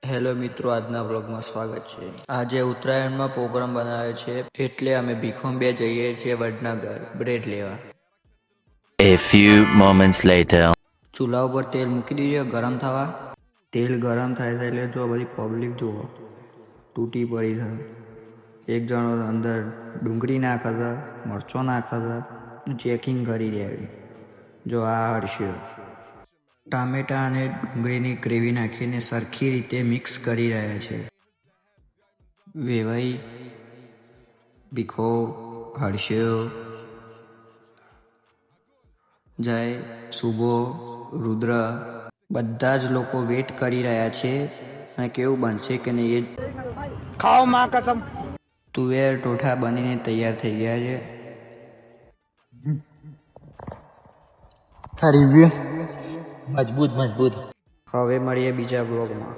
Hello મિત્રો, આજના વ્લોગમાં સ્વાગત છે। આજે ઉત્તરાયણમાં પ્રોગ્રામ બનાવ્યો છે, એટલે અમે ભીખુંબે જઈએ છીએ વડનગર બ્રેડ લેવા। A few moments later. ચૂલા ઉપર તેલ મૂકી દીધું ગરમ થવા। તેલ ગરમ થાય છે એટલે જો બધી પબ્લિક જુઓ તૂટી પડી છે। એક જણો અંદર ડુંગળી નાખે છે, મરચો નાખે છે, ચેકિંગ કરી રહ્યા છે। જો આ હર્ષ્યો ટામેટા અને ડુંગળીની ગ્રેવી નાખીને સરખી રીતે મિક્સ કરી રહ્યા છે। વેવાઈ, ભીખો, હર્ષ્યો, જય, શુભો, રુદ્ર બધા જ લોકો વેટ કરી રહ્યા છે અને કેવું બનશે કે નહીં એ ખાઓ માં કસમ। તુવેર ટોઠા બનીને તૈયાર થઈ ગયા છે। રિવ્યુ મજબૂત। હવે મળીએ બીજા બ્લોગમાં।